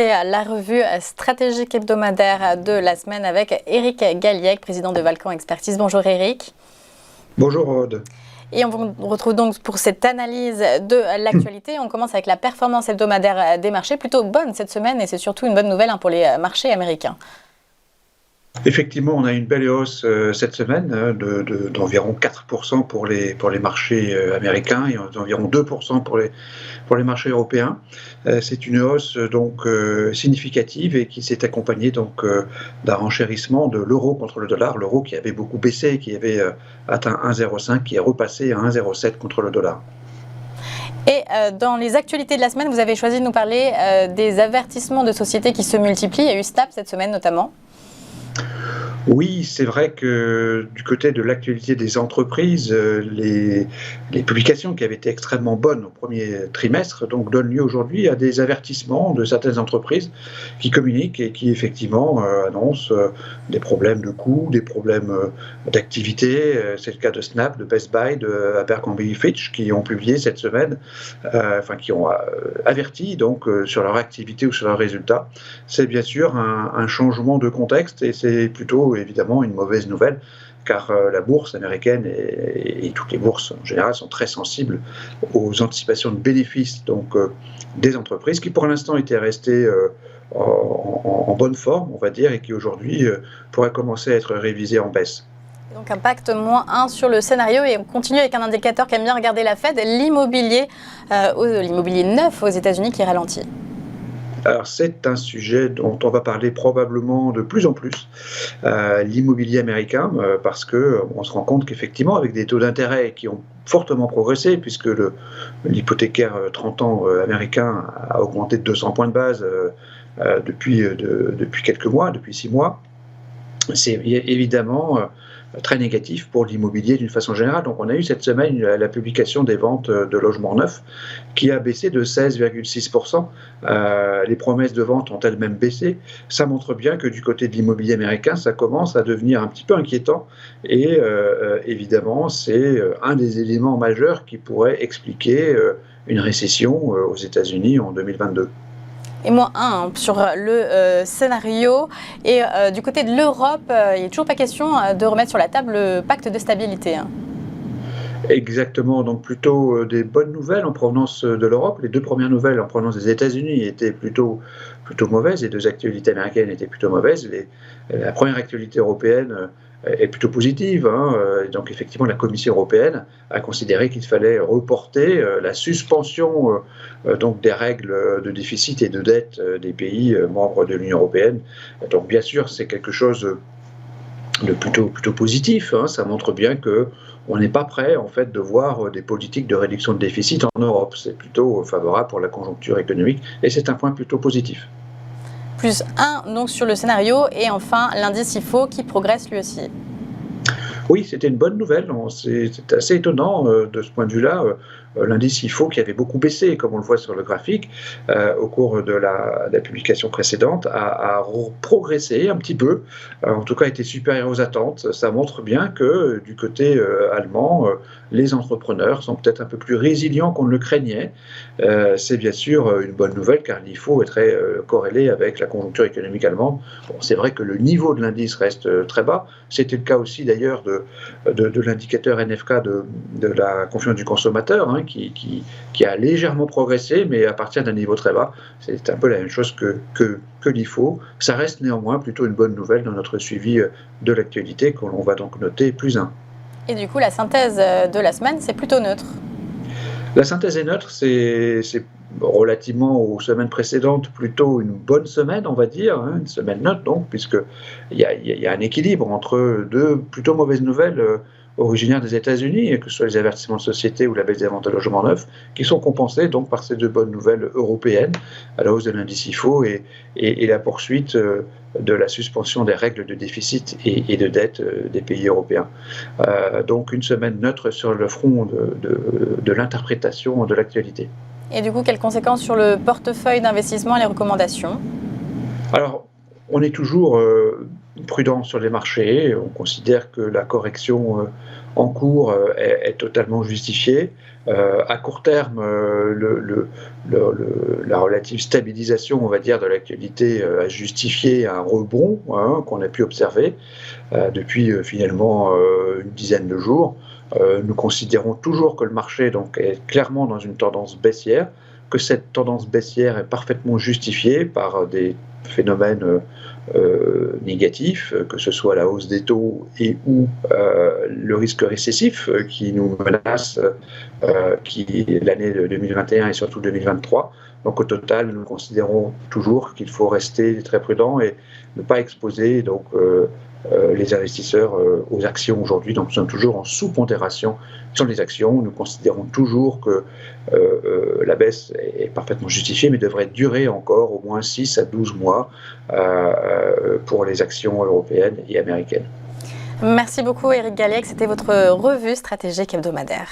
commencer la revue stratégique hebdomadaire de la semaine avec Éric Galliègue, président de Valcan Expertise. Bonjour Éric. Bonjour Aude. Et on vous retrouve donc pour cette analyse de l'actualité. On commence avec la performance hebdomadaire des marchés, plutôt bonne cette semaine, et c'est surtout une bonne nouvelle pour les marchés américains. Effectivement, on a une belle hausse cette semaine d'environ 4% pour les marchés américains et d'environ 2% pour les marchés européens. C'est une hausse donc significative et qui s'est accompagnée donc d'un renchérissement de l'euro contre le dollar. L'euro qui avait beaucoup baissé, qui avait atteint 1,05, qui est repassé à 1,07 contre le dollar. Et dans les actualités de la semaine, vous avez choisi de nous parler des avertissements de sociétés qui se multiplient. Il y a eu Snap cette semaine notamment. Oui, c'est vrai que du côté de l'actualité des entreprises, les publications qui avaient été extrêmement bonnes au premier trimestre donc donnent lieu aujourd'hui à des avertissements de certaines entreprises qui communiquent et qui effectivement annoncent des problèmes de coûts, des problèmes d'activité. C'est le cas de Snap, de Best Buy, de Abercrombie Fitch qui ont publié cette semaine, qui ont averti donc sur leur activité ou sur leurs résultats. C'est bien sûr un changement de contexte et c'est plutôt évidemment une mauvaise nouvelle car la bourse américaine et toutes les bourses en général sont très sensibles aux anticipations de bénéfices donc des entreprises qui pour l'instant étaient restées en bonne forme on va dire et qui aujourd'hui pourraient commencer à être révisées en baisse. Donc impact -1 sur le scénario et on continue avec un indicateur qu'aime bien regarder la Fed, l'immobilier neuf aux États-Unis qui ralentit. Alors c'est un sujet dont on va parler probablement de plus en plus, l'immobilier américain, parce qu'on se rend compte qu'effectivement avec des taux d'intérêt qui ont fortement progressé, puisque l'hypothécaire 30 ans américain a augmenté de 200 points de base depuis quelques mois, depuis 6 mois, c'est évidemment très négatif pour l'immobilier d'une façon générale. Donc on a eu cette semaine la publication des ventes de logements neufs qui a baissé de 16,6%. Les promesses de vente ont elles-mêmes baissé. Ça montre bien que du côté de l'immobilier américain, ça commence à devenir un petit peu inquiétant et évidemment c'est un des éléments majeurs qui pourrait expliquer une récession aux États-Unis en 2022. Et -1 sur le scénario. Et du côté de l'Europe, il n'est toujours pas question de remettre sur la table le pacte de stabilité. Exactement, donc plutôt des bonnes nouvelles en provenance de l'Europe. Les deux premières nouvelles en provenance des États-Unis étaient plutôt mauvaises, les deux actualités américaines étaient plutôt mauvaises. La première actualité européenne est plutôt positive. Donc effectivement, la Commission européenne a considéré qu'il fallait reporter la suspension donc des règles de déficit et de dette des pays membres de l'Union européenne. Donc bien sûr, c'est quelque chose de plutôt positif. Ça montre bien qu'on n'est pas prêt en fait de voir des politiques de réduction de déficit en Europe. C'est plutôt favorable pour la conjoncture économique et c'est un point plutôt positif. +1 donc sur le scénario et enfin l'indice IFO qui progresse lui aussi. Oui, c'était une bonne nouvelle. C'est assez étonnant de ce point de vue-là. L'indice IFO qui avait beaucoup baissé, comme on le voit sur le graphique, au cours de la publication précédente, a progressé un petit peu, en tout cas était supérieur aux attentes. Ça montre bien que du côté allemand, les entrepreneurs sont peut-être un peu plus résilients qu'on ne le craignait. C'est bien sûr une bonne nouvelle car l'IFO est très corrélé avec la conjoncture économique allemande. Bon, c'est vrai que le niveau de l'indice reste très bas. C'était le cas aussi d'ailleurs de l'indicateur NFK de la confiance du consommateur, qui a légèrement progressé, mais à partir d'un niveau très bas. C'est un peu la même chose que l'IFO. Ça reste néanmoins plutôt une bonne nouvelle dans notre suivi de l'actualité, que l'on va donc noter +1. Et du coup, la synthèse de la semaine, c'est plutôt neutre. La synthèse est neutre, c'est relativement aux semaines précédentes plutôt une bonne semaine, on va dire, une semaine neutre donc, puisqu'il y a un équilibre entre deux plutôt mauvaises nouvelles originaires des États-Unis, que ce soit les avertissements de société ou la baisse des ventes de logements neufs, qui sont compensés donc par ces deux bonnes nouvelles européennes, à la hausse de l'indice IFO et la poursuite de la suspension des règles de déficit et de dette des pays européens. Donc une semaine neutre sur le front de l'interprétation de l'actualité. Et du coup, quelles conséquences sur le portefeuille d'investissement et les recommandations ? Alors, on est toujours prudent sur les marchés. On considère que la correction en cours est totalement justifiée. À court terme, la relative stabilisation, on va dire, de l'actualité a justifié un rebond qu'on a pu observer depuis finalement une dizaine de jours. Nous considérons toujours que le marché donc, est clairement dans une tendance baissière, que cette tendance baissière est parfaitement justifiée par des phénomènes négatifs, que ce soit la hausse des taux et ou le risque récessif qui nous menace l'année 2021 et surtout 2023. Donc au total, nous considérons toujours qu'il faut rester très prudent et ne pas exposer donc, les investisseurs aux actions aujourd'hui. Donc nous sommes toujours en sous-pondération sur les actions. Nous considérons toujours que la baisse est parfaitement justifiée, mais devrait durer encore au moins 6 à 12 mois pour les actions européennes et américaines. Merci beaucoup Éric Gallec, c'était votre revue stratégique hebdomadaire.